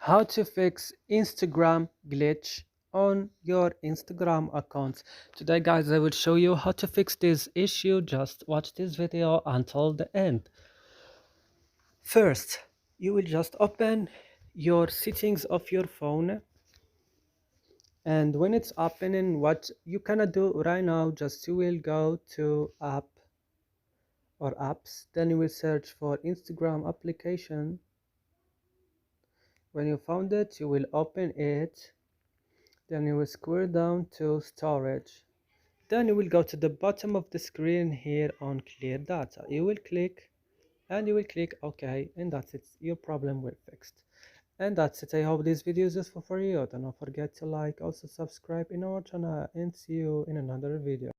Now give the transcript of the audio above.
How to fix Instagram glitch on your Instagram account. Today guys, I will show you how to fix this issue. Just watch this video until the end. First, you will just open your settings of your phone, and when it's opening, what you cannot do right now, just you will go to app or apps, then you will search for Instagram application. When you found it, you will open it, then you will scroll down to storage, then you will go to the bottom of the screen here on clear data. You will click and you will click OK, and that's it, your problem will fixed. And that's it. I hope this video is useful for you. Do not forget to like, also subscribe in our channel, and see you in another video.